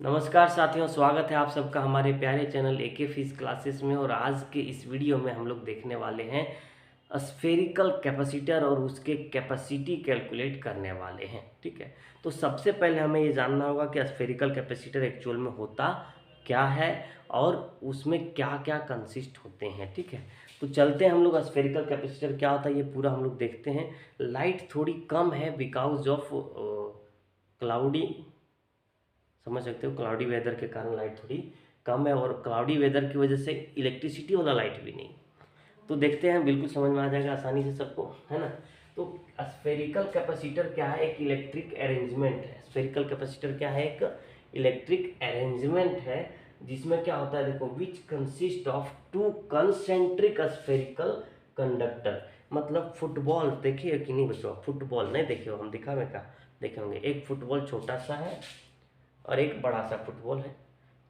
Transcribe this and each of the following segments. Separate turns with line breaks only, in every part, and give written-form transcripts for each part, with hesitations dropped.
नमस्कार साथियों, स्वागत है आप सबका हमारे प्यारे चैनल एके फिजिक्स क्लासेस में। और आज के इस वीडियो में हम लोग देखने वाले हैं स्फेरिकल कैपेसिटर और उसके कैपेसिटी कैलकुलेट करने वाले हैं। ठीक है, तो सबसे पहले हमें ये जानना होगा कि स्फेरिकल कैपेसिटर एक्चुअल में होता क्या है और उसमें क्या क्या कंसिस्ट होते हैं। ठीक है, तो चलते हैं हम लोग स्फेरिकल कैपेसिटर क्या होता है ये पूरा हम लोग देखते हैं। लाइट थोड़ी कम है बिकॉज ऑफ क्लाउडी, समझ सकते हो, क्लाउडी वेदर के कारण लाइट थोड़ी कम है और क्लाउडी वेदर की वजह से इलेक्ट्रिसिटी वाला लाइट भी नहीं। तो देखते हैं, बिल्कुल समझ में आ जाएगा आसानी से सबको, है ना। तो स्फेरिकल कैपेसिटर क्या है? एक इलेक्ट्रिक अरेंजमेंट है। स्फेरिकल कैपेसिटर क्या है? एक इलेक्ट्रिक अरेंजमेंट है जिसमें क्या होता है, देखो, which consist of two concentric spherical conductor. मतलब फुटबॉल देखिए कि नहीं बच्चों? फुटबॉल नहीं देखे हो? हम दिखावे का देखे होंगे। एक फुटबॉल छोटा सा है और एक बड़ा सा फुटबॉल है।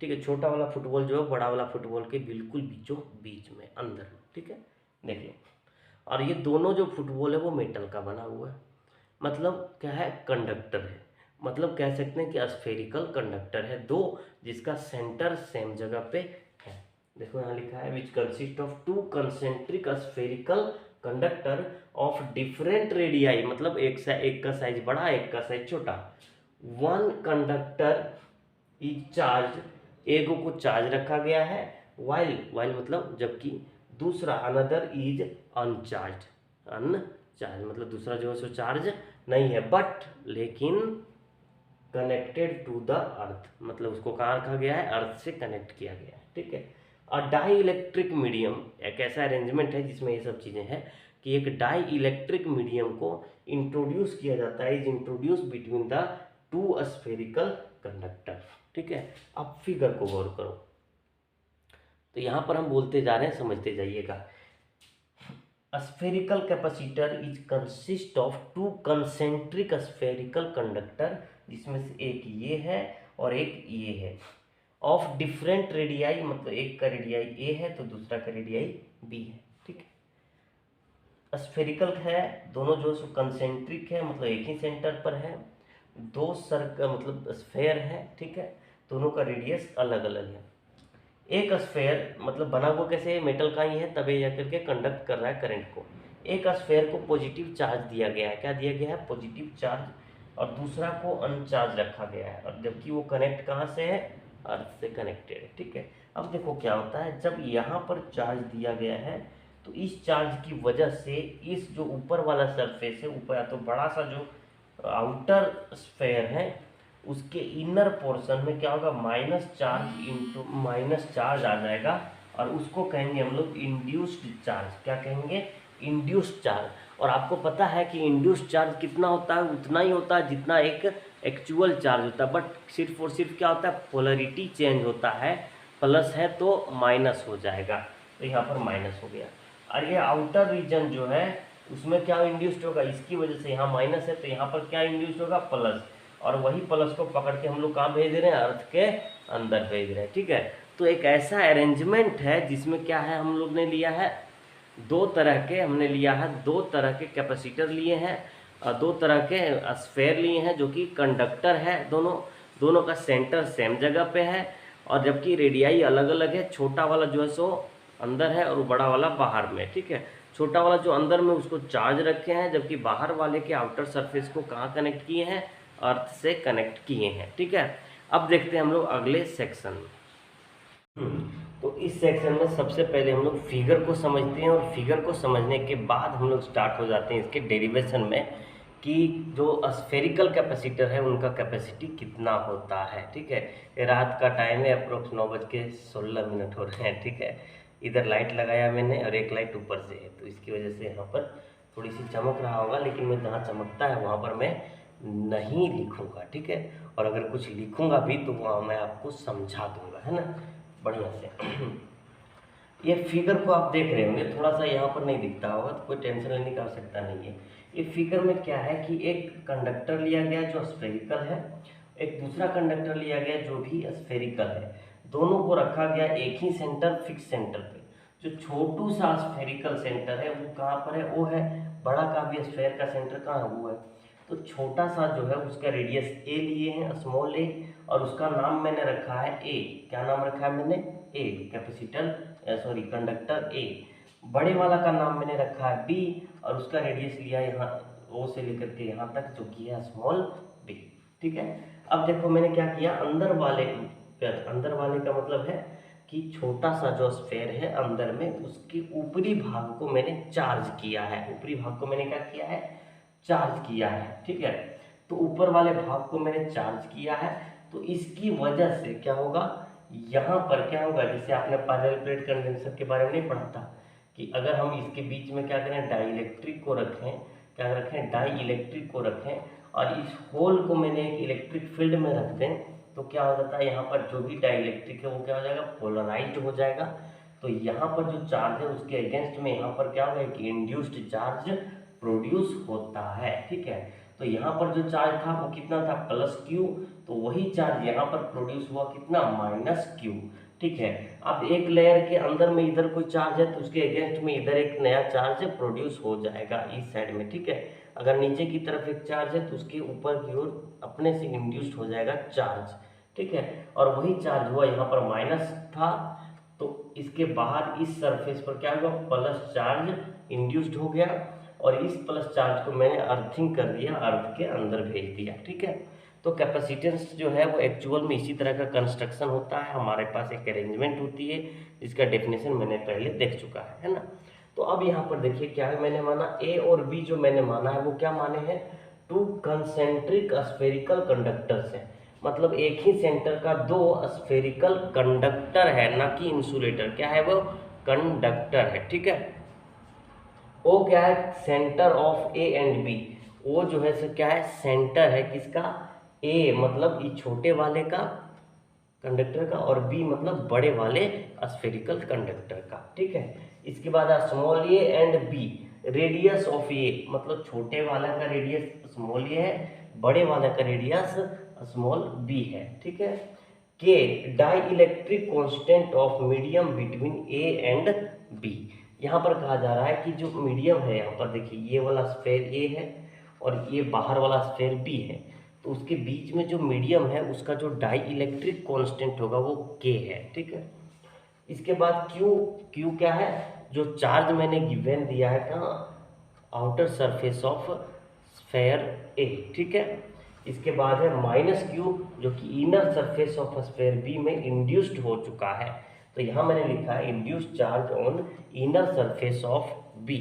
ठीक है, छोटा वाला फुटबॉल जो है बड़ा वाला फुटबॉल के बिल्कुल बीचों बीच में अंदर में। ठीक है, देखिए, और ये दोनों जो फुटबॉल है वो मेटल का बना हुआ है। मतलब क्या है? कंडक्टर है। मतलब कह सकते हैं कि स्फेरिकल कंडक्टर है दो, जिसका सेंटर सेम जगह पे है। देखो यहाँ लिखा है which consist of two concentric spherical conductor of different radii. मतलब एक का साइज बड़ा, एक का साइज छोटा। वन कंडक्टर इज चार्ज, एगो को चार्ज रखा गया है। वाइल वाइल मतलब जबकि दूसरा अनदर इज अनचार्ज। अनचार्ज मतलब दूसरा जो है सो चार्ज नहीं है, बट लेकिन कनेक्टेड टू द अर्थ। मतलब उसको कहाँ रखा गया है? अर्थ से कनेक्ट किया गया है। ठीक है, और डाई इलेक्ट्रिक मीडियम एक ऐसा अरेंजमेंट है जिसमें ये सब चीज़ें हैं कि एक डाई इलेक्ट्रिक मीडियम को इंट्रोड्यूस किया जाता है, is introduce between the two spherical conductor. ठीक है, अब फिगर को गौर करो। तो यहाँ पर हम बोलते जा रहे हैं, समझते जाइएगा। Spherical capacitor is consist of two concentric spherical conductor, जिसमें से एक ये है और एक ये है, ऑफ डिफरेंट रेडियाई। मतलब एक का रेडियाई ए है तो दूसरा का रेडियाई बी है। ठीक है, स्फेरिकल है, दोनों जो है कंसेंट्रिक है, मतलब एक ही सेंटर पर है। दो सर्कल मतलब स्फेयर है। ठीक है, दोनों का रेडियस अलग अलग है। एक स्फेयर मतलब बना हुआ कैसे है? मेटल का ही है, तभी जाकर के कंडक्ट कर रहा है करंट को। एक स्फेयर को पॉजिटिव चार्ज दिया गया है। क्या दिया गया है? Positive charge. और दूसरा को अनचार्ज रखा गया है, और जबकि वो कनेक्ट कहाँ से है? अर्थ से कनेक्टेड है। ठीक है, अब देखो क्या होता है, जब यहाँ पर चार्ज दिया गया है तो इस चार्ज की वजह से इस जो ऊपर वाला सरफेस है, ऊपर या तो बड़ा सा जो आउटर स्फेयर है, उसके इनर पोर्शन में क्या होगा? Minus charge into minus charge आ जाएगा, और उसको कहेंगे हम लोग इंड्यूस्ड चार्ज। क्या कहेंगे? Induced charge. और आपको पता है कि इंड्यूस्ड चार्ज कितना होता है? उतना ही होता है जितना एक एक्चुअल चार्ज होता है, बट सिर्फ और सिर्फ क्या होता है? पोलरिटी चेंज होता है। प्लस है तो माइनस हो जाएगा, तो यहाँ पर माइनस हो गया। और ये आउटर रीजन जो है उसमें क्या इंड्यूस्ड होगा? इसकी वजह से यहाँ माइनस है तो यहाँ पर क्या इंड्यूस्ड होगा? प्लस। और वही प्लस को पकड़ के हम लोग कहाँ भेज रहे हैं? अर्थ के अंदर भेज रहे हैं। ठीक है, तो एक ऐसा अरेंजमेंट है जिसमें क्या है, हम लोग ने लिया है दो तरह के, हमने लिया है दो तरह के कैपेसिटर लिए हैं, और दो तरह के स्फेयर लिए हैं जो कि कंडक्टर है। दोनों दोनों का सेंटर सेम जगह पे है, और जबकि रेडियाई अलग अलग है। छोटा वाला जो है सो अंदर है और बड़ा वाला बाहर में। ठीक है, छोटा वाला जो अंदर में उसको चार्ज रखे हैं, जबकि बाहर वाले के आउटर सरफेस को कहाँ कनेक्ट किए हैं? अर्थ से कनेक्ट किए हैं। ठीक है, अब देखते हैं हम लोग अगले सेक्शन में। तो इस सेक्शन में सबसे पहले हम लोग फिगर को समझते हैं, और फिगर को समझने के बाद हम लोग स्टार्ट हो जाते हैं इसके डेरिवेशन में कि जो स्फेरिकल कैपेसिटर है उनका कैपेसिटी कितना होता है। ठीक है, ये रात का टाइम है, अप्रोक्स 9:16 हो रहे हैं। ठीक है, इधर लाइट लगाया मैंने और एक लाइट ऊपर से है, तो इसकी वजह से यहाँ पर थोड़ी सी चमक रहा होगा, लेकिन मैं जहाँ चमकता है वहाँ पर मैं नहीं लिखूँगा। ठीक है, और अगर कुछ लिखूँगा भी तो वहाँ मैं आपको समझा दूँगा, है ना, बढ़िया से। ये फिगर को आप देख रहे होंगे, थोड़ा सा यहाँ पर नहीं दिखता होगा, तो कोई टेंशन लेने की आवश्यकता नहीं है। ये फिगर में क्या है कि एक कंडक्टर लिया गया जो स्फेरिकल है, एक दूसरा कंडक्टर लिया गया जो भी स्फेरिकल है। दोनों को रखा गया एक ही सेंटर, फिक्स सेंटर पे। जो छोटू सा स्फेरिकल सेंटर है वो कहाँ पर है? वो है बड़ा का भी स्फेयर का सेंटर कहाँ है? वो है। तो छोटा सा जो है उसका रेडियस ए लिए हैं, स्मॉल ए, और उसका नाम मैंने रखा है ए। क्या नाम रखा है मैंने? ए, कैपेसिटर सॉरी कंडक्टर ए। बड़े वाला का नाम मैंने रखा है बी, और उसका रेडियस लिया यहाँ ओ से लेकर के यहाँ तक, जो कि है स्मॉल बी। ठीक है। अब देखो मैंने क्या किया, अंदर वाले का मतलब है कि छोटा सा जो स्फेयर है अंदर में, उसके ऊपरी भाग को मैंने चार्ज किया है। ऊपरी भाग को मैंने क्या किया है? चार्ज किया है। ठीक है। तो ऊपर वाले भाग को मैंने चार्ज किया है, तो इसकी वजह से क्या होगा, यहाँ पर क्या होगा, जैसे आपने पैरेलल प्लेट कंडेंसर के बारे में नहीं पढ़ा था कि अगर हम इसके बीच में क्या करें, डाइइलेक्ट्रिक को रखें, क्या रखें, डाइइलेक्ट्रिक को रखें, और इस होल को मैंने एक इलेक्ट्रिक फील्ड में रख दें, तो क्या हो जाता है, यहाँ पर जो भी डाइइलेक्ट्रिक है वो क्या हो जाएगा, पोलराइज्ड हो जाएगा। तो यहाँ पर जो चार्ज है उसके अगेंस्ट में यहाँ पर क्या होगा, कि इंड्यूस्ड चार्ज प्रोड्यूस होता है। ठीक है। तो यहाँ पर जो चार्ज था वो कितना था, प्लस क्यू, तो वही चार्ज यहाँ पर प्रोड्यूस हुआ कितना, माइनस क्यू। ठीक है। अब एक लेयर के अंदर में इधर कोई चार्ज है तो उसके अगेंस्ट में इधर एक नया चार्ज प्रोड्यूस हो जाएगा इस साइड में। ठीक है। अगर नीचे की तरफ एक चार्ज है तो उसके ऊपर की ओर अपने से इंड्यूस्ड हो जाएगा चार्ज। ठीक है। और वही चार्ज हुआ, यहाँ पर माइनस था, तो इसके बाहर इस सरफेस पर क्या हुआ, प्लस चार्ज इंड्यूस्ड हो गया, और इस प्लस चार्ज को मैंने अर्थिंग कर दिया, अर्थ के अंदर भेज दिया। ठीक है। तो कैपेसिटेंस जो है वो एक्चुअल में इसी तरह का कंस्ट्रक्शन होता है, हमारे पास एक अरेंजमेंट होती है जिसका डेफिनेशन मैंने पहले देख चुका है ना। तो अब यहाँ पर देखिए क्या है, मैंने माना ए और बी, जो मैंने माना है वो क्या माने हैं, टू कंसेंट्रिक स्फेरिकल कंडक्टर्स है। मतलब एक ही सेंटर का दो स्फेरिकल कंडक्टर है, ना कि इंसुलेटर। क्या है वो, कंडक्टर है। ठीक है। ओ क्या है, centre of A and B. O जो है सो क्या है, सेंटर है किसका, ए मतलब ये छोटे वाले का कंडक्टर का, और बी मतलब बड़े वाले स्फेरिकल कंडक्टर का। ठीक है। इसके बाद small A and B, radius of A मतलब छोटे वाला का रेडियस स्मॉल ए है, बड़े वाला का रेडियस स्मॉल बी है। ठीक है। K dielectric constant of medium between A and B. यहाँ पर कहा जा रहा है कि जो मीडियम है, यहाँ पर देखिए ये वाला स्फेयर ए है और ये बाहर वाला स्फेयर बी है, तो उसके बीच में जो मीडियम है उसका जो डाई इलेक्ट्रिक कॉन्स्टेंट होगा वो के है। ठीक है। इसके बाद क्यू, क्यू क्या है, जो चार्ज मैंने गिवन दिया है कहाँ, outer surface of sphere A. ठीक है। इसके बाद है माइनस क्यू, जो कि inner surface of sphere B में इंड्यूस्ड हो चुका है। तो यहाँ मैंने लिखा है induced charge on inner surface of B.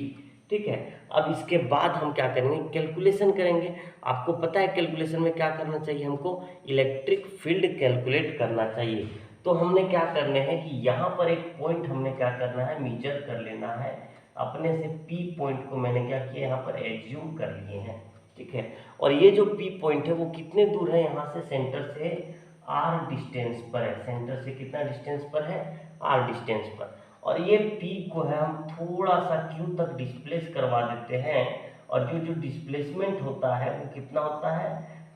ठीक है। अब इसके बाद हम क्या करेंगे, कैलकुलेशन करेंगे। आपको पता है कैलकुलेशन में क्या करना चाहिए, हमको इलेक्ट्रिक फील्ड कैलकुलेट करना चाहिए। तो हमने क्या करने हैं कि यहाँ पर एक पॉइंट हमने क्या करना है, मेजर कर लेना है अपने से। पी पॉइंट को मैंने क्या किया, यहाँ पर एज्यूम कर लिए हैं। ठीक है। और ये जो पी पॉइंट है वो कितने दूर है, यहाँ से सेंटर से आर डिस्टेंस पर है। सेंटर से कितना डिस्टेंस पर है, आर डिस्टेंस पर। और ये पी को है हम थोड़ा सा क्यू तक डिस्प्लेस करवा देते हैं, और जो डिस्प्लेसमेंट होता है वो कितना होता है,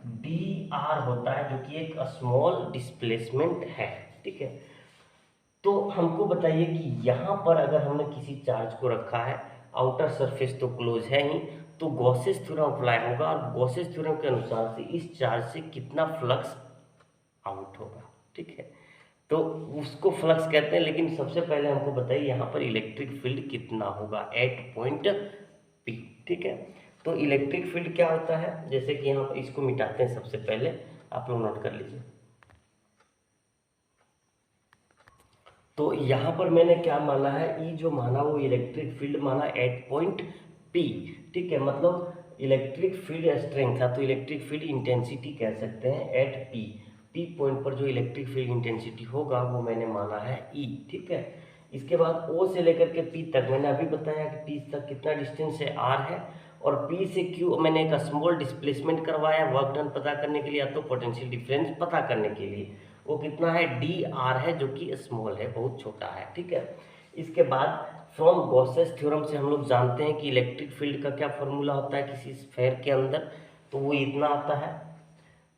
डी आर होता है, जो कि एक स्मॉल डिस्प्लेसमेंट है। ठीक है। तो हमको बताइए कि यहाँ पर अगर हमने किसी चार्ज को रखा है, आउटर सरफेस तो क्लोज है ही, तो गॉसेस थ्योरम अप्लाई होगा, और गॉसेस थ्योरम के अनुसार से इस चार्ज से कितना फ्लक्स आउट होगा। ठीक है। तो उसको फ्लक्स कहते हैं, लेकिन सबसे पहले हमको बताइए यहाँ पर इलेक्ट्रिक फील्ड कितना होगा एट पॉइंट पी। ठीक है। तो इलेक्ट्रिक फील्ड क्या होता है, जैसे कि यहाँ पर इसको मिटाते हैं, सबसे पहले आप लोग नोट कर लीजिए। तो यहाँ पर मैंने क्या माना है, ई जो माना वो इलेक्ट्रिक फील्ड माना एट पॉइंट पी। ठीक है। मतलब इलेक्ट्रिक फील्ड स्ट्रेंथ था, तो इलेक्ट्रिक फील्ड इंटेंसिटी कह सकते हैं एट पी। पी पॉइंट पर जो इलेक्ट्रिक फील्ड इंटेंसिटी होगा वो मैंने माना है ई। ठीक है। इसके बाद ओ से लेकर के पी तक मैंने अभी बताया कि पी तक कितना डिस्टेंस है, आर है, और पी से क्यू मैंने एक स्मॉल डिस्प्लेसमेंट करवाया वर्क डन पता करने के लिए, या तो पोटेंशियल डिफरेंस पता करने के लिए। वो कितना है, डी आर है, जो कि स्मॉल है, बहुत छोटा है। ठीक है। इसके बाद फ्रॉम गॉसेस थ्योरम से हम लोग जानते हैं कि इलेक्ट्रिक फील्ड का क्या फॉर्मूला होता है किसी स्फेयर के अंदर, तो वो इतना आता है,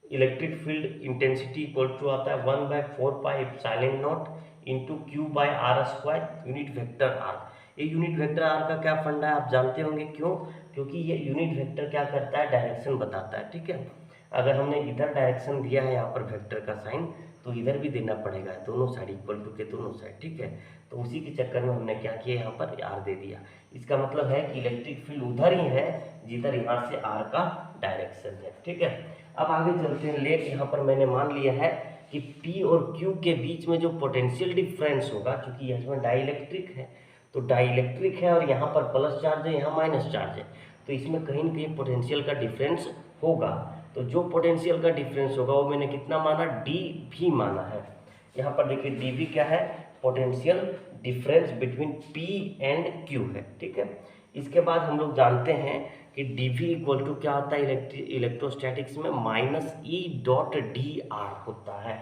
electric field intensity equal to आता है 1/4 pi epsilon naught into Q by R square unit vector R. ये यूनिट वेक्टर आर का क्या फंडा है आप जानते होंगे, क्यों? क्योंकि ये यूनिट वेक्टर क्या करता है, डायरेक्शन बताता है, ठीक है। अगर हमने इधर डायरेक्शन दिया है यहाँ पर वेक्टर का साइन, तो इधर भी देना पड़ेगा, दोनों साइड इक्वल टू के दोनों साइड, ठीक है। तो उसी के चक्कर में हमने क्या किया, यहाँ पर आर दे दिया। इसका मतलब है कि इलेक्ट्रिक फील्ड उधर ही है जिधर यहाँ से आर का डायरेक्शन है, ठीक है। अब आगे चलते हैं। लेट यहाँ पर मैंने मान लिया है कि P और Q के बीच में जो पोटेंशियल डिफरेंस होगा, क्योंकि इसमें डाइलेक्ट्रिक है, तो डाइलेक्ट्रिक है और यहाँ पर प्लस चार्ज है, यहाँ माइनस चार्ज है, तो इसमें कहीं न कहीं पोटेंशियल का डिफरेंस होगा। तो जो पोटेंशियल का डिफरेंस होगा वो मैंने कितना माना, डी भी माना है। यहाँ पर देखिए डी भी क्या है, potential difference between P and Q है, ठीक है। इसके बाद हम लोग जानते हैं कि डी वी इक्वल टू क्या होता है इलेक्ट्रोस्टैटिक्स में, minus E dot D R होता है,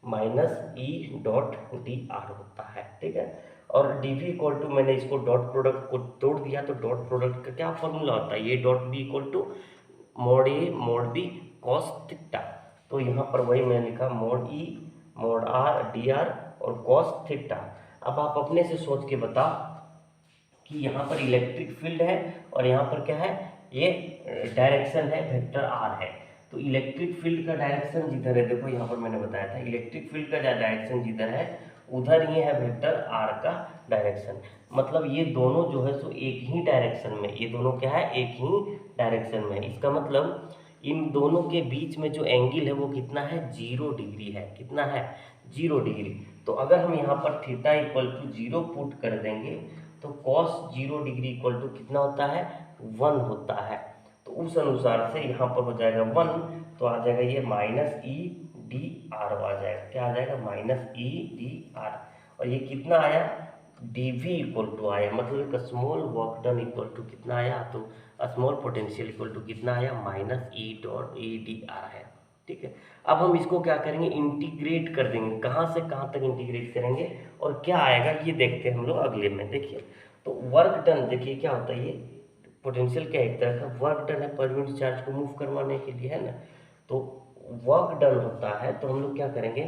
minus E dot D R होता है, ठीक है। और डी वी इक्वल टू, मैंने इसको डॉट प्रोडक्ट को तोड़ दिया, तो डॉट प्रोडक्ट का क्या फॉर्मूला होता है, ये dot B equal to mod A mod B cos theta. तो यहाँ पर वही मैंने लिखा, mod E mod R D R और कॉस थीटा। अब आप अपने से सोच के बताओ कि यहाँ पर इलेक्ट्रिक फील्ड है और यहाँ पर क्या है, ये डायरेक्शन है, वेक्टर आर है। तो इलेक्ट्रिक फील्ड का डायरेक्शन जिधर है, देखो यहाँ पर मैंने बताया था इलेक्ट्रिक फील्ड का डायरेक्शन जिधर है उधर ही है वेक्टर आर का डायरेक्शन। मतलब ये दोनों जो है सो एक ही डायरेक्शन में, ये दोनों क्या है, एक ही डायरेक्शन में। इसका मतलब इन दोनों के बीच में जो एंगल है वो कितना है, 0 डिग्री है। कितना है, 0 डिग्री। तो अगर हम यहाँ पर थीटा इक्वल टू 0 पुट कर देंगे तो कॉस 0 डिग्री इक्वल टू कितना होता है, 1 होता है। तो उस अनुसार से यहाँ पर हो जाएगा 1, तो आ जाएगा ये माइनस ई डी आर आ जाएगा। क्या आ जाएगा, माइनस ई डी आर। और ये कितना आया, डी वी इक्वल टू आया, मतलब एक small work done equal to कितना आया, तो स्मॉल पोटेंशियल इक्वल टू कितना आया, minus E dot E D R है, ठीक है। अब हम इसको क्या करेंगे, इंटीग्रेट कर देंगे। कहाँ से कहाँ तक इंटीग्रेट करेंगे और क्या आएगा ये देखते हैं हम लोग अगले में। देखिए तो वर्क डन, देखिए क्या होता है, ये पोटेंशियल क्या एक तरह का वर्क डन है पर यूनिट चार्ज को मूव करवाने के लिए, है ना। तो वर्क डन होता है, तो हम लोग क्या करेंगे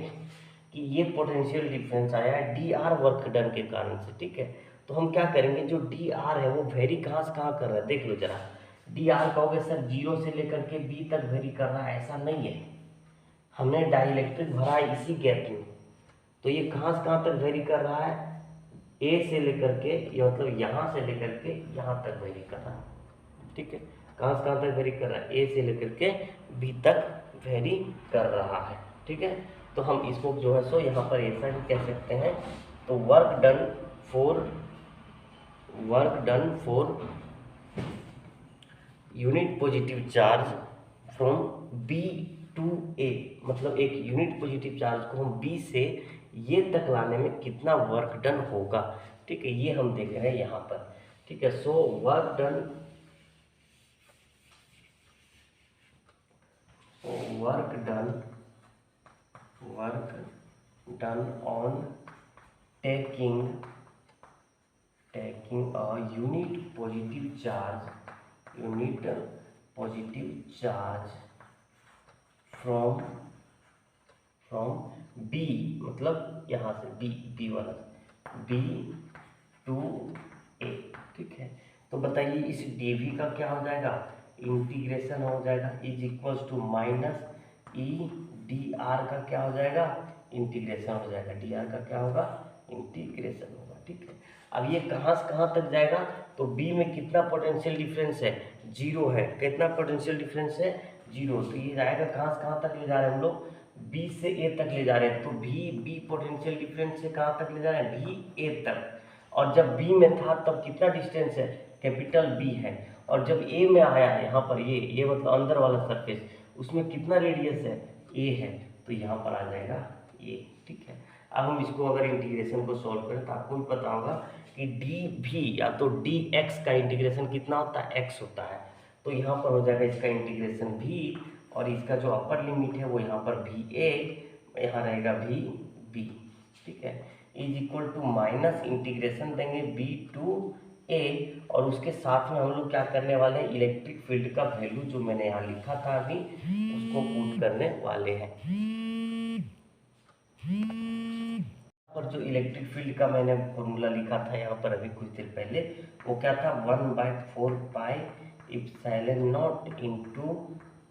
कि ये पोटेंशियल डिफरेंस आया है डी आर वर्क डन के कारण से, ठीक है। तो हम क्या करेंगे, जो डी आर है वो वेरी कहाँ से कहाँ कर रहा है, देख लो जरा। डी आर कहोगे सर 0 से लेकर के बी तक वेरी कर रहा है, ऐसा नहीं है। हमने डाइलेक्ट्रिक भरा है इसी गैप में, तो ये कहाँ से कहाँ तक वेरी कर रहा है, ए से लेकर के, ये मतलब यहाँ से लेकर के यहाँ तक वेरी कर रहा है, ठीक है। कहाँ से कहाँ तक वेरी कर रहा है, ए से लेकर के बी तक वेरी कर रहा है, ठीक है। तो हम इसको जो है सो यहाँ पर ऐसा भी कह सकते हैं। तो work done for unit positive charge from B to A, मतलब एक यूनिट पॉजिटिव चार्ज को हम बी से ये तक लाने में कितना वर्क डन होगा, ठीक है। ये हम देख रहे हैं यहाँ पर, ठीक है। So work done on taking a unit positive charge from B, मतलब यहाँ से बी वाला बी टू ए, ठीक है। तो बताइए इस डीवी का क्या हो जाएगा, इंटीग्रेशन हो जाएगा, is equals to minus E D R का क्या हो जाएगा, इंटीग्रेशन हो जाएगा। डी आर का क्या होगा, इंटीग्रेशन होगा, ठीक है। अब ये कहाँ से कहाँ तक जाएगा, तो बी में कितना पोटेंशियल डिफरेंस है, 0 है। कितना पोटेंशियल डिफरेंस है, 0। तो ये जाएगा कहाँ से कहाँ तक ले जा रहे हैं हम लोग, बी से ए तक ले जा रहे हैं। तो बी पोटेंशियल डिफरेंस से कहाँ तक ले जा रहे हैं, बी ए तक। और जब बी में था तब कितना डिस्टेंस है, कैपिटल बी है। और जब ए में आया यहाँ पर, ये मतलब अंदर वाला सरफेस, उसमें कितना रेडियस है, ए है। तो यहाँ पर आ जाएगा ए, ठीक है। अब हम इसको अगर इंटीग्रेशन को सॉल्व करें तो आपको भी पता होगा कि डी भी या तो डी एक्स का इंटीग्रेशन कितना होता है, एक्स होता है। तो यहाँ पर हो जाएगा इसका इंटीग्रेशन भी, और इसका जो अपर लिमिट है वो यहाँ पर भी ए, यहाँ रहेगा भी बी, ठीक है। Is equal to minus integration देंगे बी टू ए, और उसके साथ में हम लोग क्या करने वाले हैं, इलेक्ट्रिक फील्ड का वैल्यू जो मैंने यहाँ लिखा था अभी उसको पुट करने वाले हैं। पर पर जो इलेक्ट्रिक फील्ड का मैंने फॉर्मूला लिखा था यहाँ पर अभी कुछ देर पहले, वो क्या था 1/4πε0 into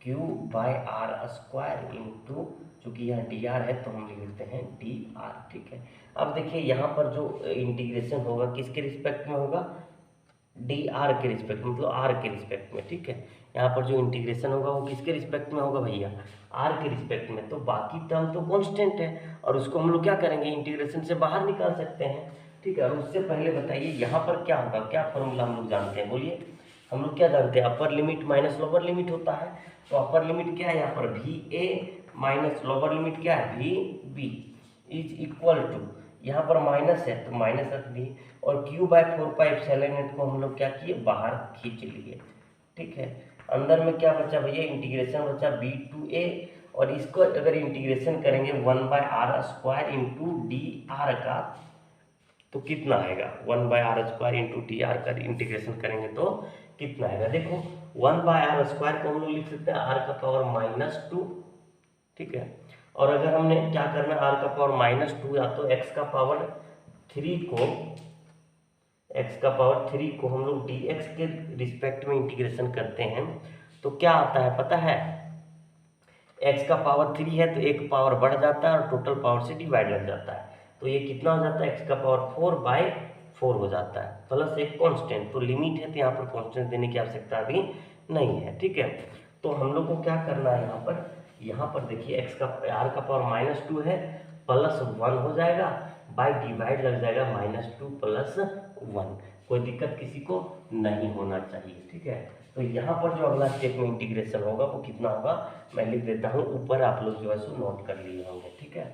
Q by R square into, चूँकि यहाँ डी आर है तो हम लिख देते हैं डी आर। ठीक है, अब देखिए यहाँ पर जो इंटीग्रेशन होगा किसके रिस्पेक्ट में होगा, डी आर के रिस्पेक्ट, मतलब आर के रिस्पेक्ट में। ठीक है, यहाँ पर जो इंटीग्रेशन होगा वो किसके रिस्पेक्ट में होगा भैया, आर के रिस्पेक्ट में। तो बाकी टर्म तो कांस्टेंट है और उसको हम लोग क्या करेंगे, इंटीग्रेशन से बाहर निकाल सकते हैं। ठीक है, और उससे पहले बताइए यहाँ पर क्या होगा, क्या फॉर्मूला हम लोग जानते हैं, बोलिए। हम लोग क्या जानते हैं, upper limit minus lower limit होता है। तो अपर लिमिट क्या है यहाँ पर, भी ए माइनस लोअर लिमिट क्या है, भी बी इज इक्वल टू, यहाँ पर माइनस है तो माइनस रख दिए, और क्यू बाय 4πε0 को हम लोग क्या किए, बाहर खींच लिए। ठीक है, अंदर में क्या बचा भैया, इंटीग्रेशन बचा बी टू ए, और इसको अगर इंटीग्रेशन करेंगे 1/r² इंटू डी आर का, तो कितना आएगा, 1/r² इंटू डी आर का इंटीग्रेशन करेंगे तो कितना आएगा, देखो 1/r² को हम लोग लिख सकते हैं r का पावर -2। ठीक है, और अगर हमने क्या करना, r का पावर -2 या तो x का पावर 3 को हम लोग dx के रिस्पेक्ट में इंटीग्रेशन करते हैं, तो क्या आता है पता है, x का पावर 3 है तो एक पावर बढ़ जाता है और टोटल पावर से डिवाइड लग जाता है, तो ये कितना हो जाता है, x का पावर 4/4 हो जाता है, प्लस एक कांस्टेंट। तो लिमिट है तो यहाँ पर कांस्टेंट देने की आवश्यकता अभी नहीं है। ठीक है, तो हम लोग को क्या करना है, यहाँ पर देखिए x का r का पावर -2 है, +1 हो जाएगा, बाय डिवाइड लग जाएगा -2 + 1, कोई दिक्कत किसी को नहीं होना चाहिए। ठीक है, तो यहाँ पर जो अगला स्टेप में इंटीग्रेशन होगा वो कितना होगा, मैं लिख देता हूँ ऊपर, आप लोग जो है सो नोट कर लिए होंगे। ठीक है,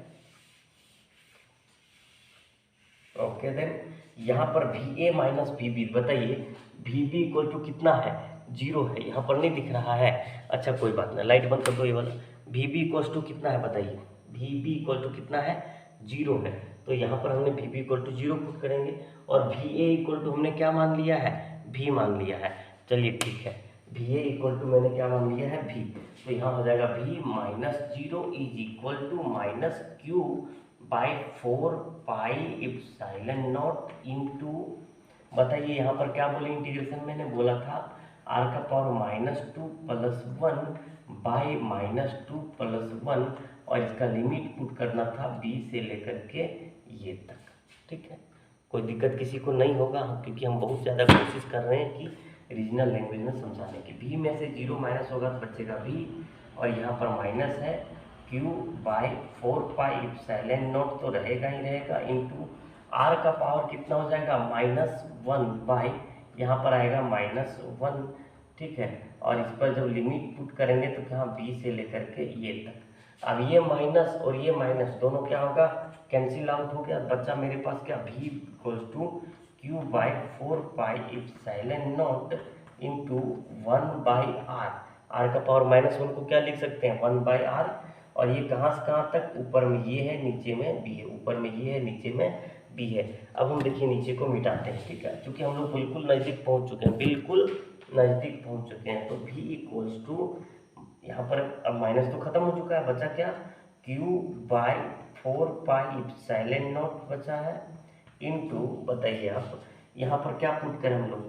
ओके देन यहाँ पर भी ए माइनस भी बी, बताइए भी बी इक्वल टू कितना है, 0 है, यहाँ पर नहीं दिख रहा है, अच्छा कोई बात नहीं, लाइट बंद कर दो ये वाला। भी बी इक्वल टू कितना है बताइए, भी बी इक्वल टू कितना है, 0 है, तो यहाँ पर हमने भी बी इक्वल टू 0 पुट करेंगे, और भी ए इक्वल टू हमने क्या मान लिया है, भी मान लिया है। चलिए ठीक है, भी ए इक्वल टू मैंने क्या मान लिया है, भी, तो यहाँ हो जाएगा भी -0 is equal to -q by 4πε0 into, बताइए यहाँ पर क्या बोले, इंटीग्रेशन मैंने बोला था r का पावर -2 + 1 बाय -2 + 1, और इसका लिमिट पुट करना था b से लेकर के ये तक। ठीक है, कोई दिक्कत किसी को नहीं होगा, क्योंकि हम बहुत ज़्यादा कोशिश कर रहे हैं कि रीजनल लैंग्वेज में समझाने की। भी में से 0 माइनस होगा तो बचेगा भी, और यहाँ पर माइनस है q बाय 4πε0 तो रहेगा ही रहेगा, इंटू r का पावर कितना हो जाएगा, -1 बाय, यहाँ पर आएगा -1। ठीक है, और इस पर जब लिमिट पुट करेंगे तो कहाँ, b से लेकर के ये तक। अब ये माइनस और ये माइनस दोनों क्या होगा, कैंसिल आउट हो गया, बच्चा मेरे पास क्या, v equals to q by 4πε0 into 1/r, r का पावर -1 को क्या लिख सकते हैं, 1/r, और ये कहाँ से कहाँ तक, ऊपर में ये है नीचे में b है, ऊपर में ये है नीचे में b है। अब हम देखिए नीचे को मिटाते हैं। ठीक है, क्योंकि हम लोग बिल्कुल नज़दीक पहुँच चुके हैं, बिल्कुल नज़दीक पहुँच चुके हैं, तो v इक्वल्स टू, यहाँ पर अब माइनस तो खत्म हो चुका है, बचा क्या, q बाय 4πε0 बचा है, इंटू, बताइए आप यहाँ पर क्या पुट करें हम लोग,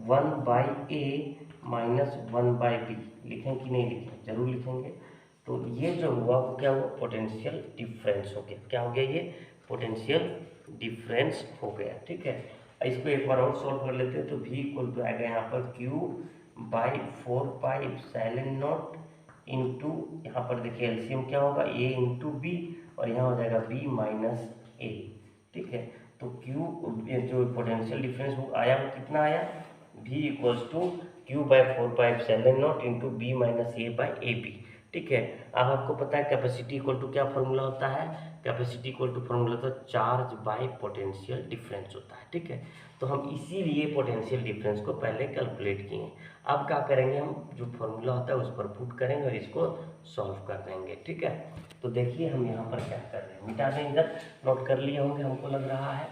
1/a माइनस 1/b, लिखें कि नहीं लिखें, जरूर लिखेंगे। तो ये जो हुआ वो क्या हुआ, पोटेंशियल डिफरेंस हो गया, क्या हो गया, ये पोटेंशियल डिफरेंस हो गया। ठीक है, इसको एक बार और सॉल्व कर लेते हैं, तो v इक्वल टू आएगा यहाँ पर q बाय 4πε0 इंटू, यहाँ पर देखिए एलसीएम क्या होगा, a इंटू बी, और यहाँ हो जाएगा b माइनस ए। ठीक है, तो q जो पोटेंशियल डिफरेंस वो आया, वो कितना आया, v equals to q by 4πε0 into B minus A by A B. ठीक है, अब आपको पता है कैपेसिटी इक्वल टू क्या फॉर्मूला होता है, कैपेसिटी इक्वल टू फॉर्मूला तो चार्ज बाय पोटेंशियल डिफरेंस होता है। ठीक है, तो हम इसीलिए पोटेंशियल डिफरेंस को पहले कैलकुलेट किए। अब क्या करेंगे, हम जो फॉर्मूला होता है उस पर पुट करेंगे और इसको सॉल्व कर देंगे। ठीक है, तो देखिए हम यहाँ पर क्या कर रहे हैं, मिटा दें, इधर नोट कर लिए होंगे हमको लग रहा है।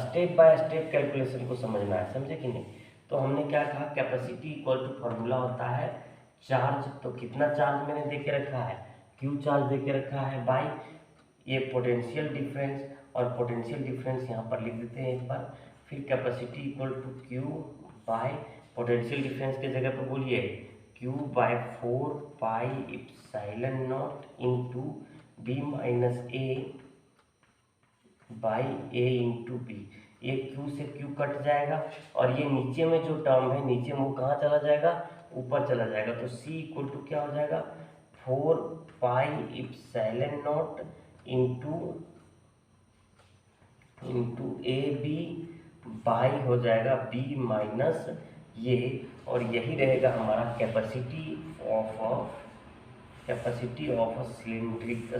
स्टेप बाय स्टेप कैलकुलेशन को समझना है, समझे कि नहीं। तो हमने क्या कहा, कैपेसिटी इक्वल टू फॉर्मूला होता है चार्ज, तो कितना चार्ज मैंने दे के रखा है, क्यू चार्ज दे के रखा है, बाई ये पोटेंशियल डिफरेंस, और पोटेंशियल डिफरेंस यहाँ पर लिख देते हैं एक बार। फिर capacity equal to Q by, potential difference की जगह पर बोलिए Q by 4 pi epsilon naught into B minus A by A into B. ये क्यू से क्यू कट जाएगा, और ये नीचे में जो टर्म है नीचे में वो कहाँ चला जाएगा, ऊपर चला जाएगा। तो सी इक्वल टू क्या हो जाएगा, 4 pi epsilon naught into A B by हो जाएगा बी माइनस ये, और यही रहेगा हमारा capacity of a cylindrical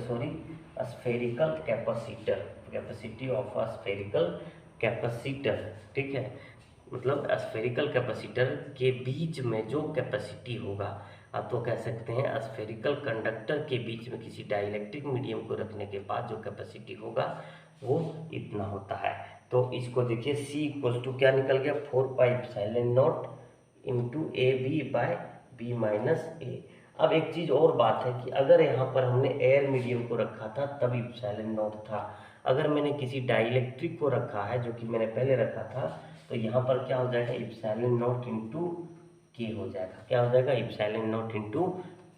spherical capacitor, capacity of a spherical capacitor. ठीक है, मतलब स्फेरिकल कैपेसिटर के बीच में जो कैपेसिटी होगा, आप तो कह सकते हैं स्फेरिकल कंडक्टर के बीच में किसी डाइलेक्ट्रिक मीडियम को रखने के बाद जो कैपेसिटी होगा वो इतना होता है। तो इसको देखिए, C इक्वल टू क्या निकल गया, 4 pi epsilon naught into A B by B minus A. अब एक चीज़ और बात है कि अगर यहाँ पर हमने एयर मीडियम को रखा था तब इप्सिलॉन नॉट था, अगर मैंने किसी डाइलेक्ट्रिक को रखा है जो कि मैंने पहले रखा था, तो यहाँ पर क्या हो जाएगा, इप्सिलॉन नॉट इंटू के हो जाएगा। क्या हो जाएगा, इप्सिलॉन नॉट इंटू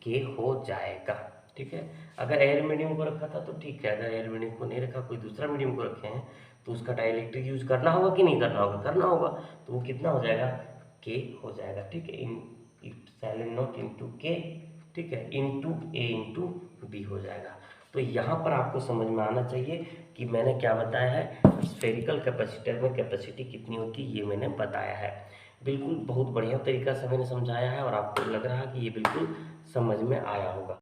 के हो जाएगा। ठीक है, अगर एयर मीडियम को रखा था तो ठीक है, अगर एयर मीडियम को नहीं रखा, कोई दूसरा मीडियम को रखे हैं, तो उसका डाइलेक्ट्रिक यूज करना होगा कि नहीं करना होगा, करना होगा। तो वो कितना हो जाएगा, के हो जाएगा। ठीक है, इप्सिलॉन नॉट इंटू के, ठीक है, इंटू ए इंटू बी हो जाएगा। तो यहाँ पर आपको समझ में आना चाहिए कि मैंने क्या बताया है, स्फेरिकल कैपेसिटर में कैपेसिटी कितनी होती है ये मैंने बताया है। बिल्कुल बहुत बढ़िया तरीका से मैंने समझाया है, और आपको लग रहा है कि ये बिल्कुल समझ में आया होगा।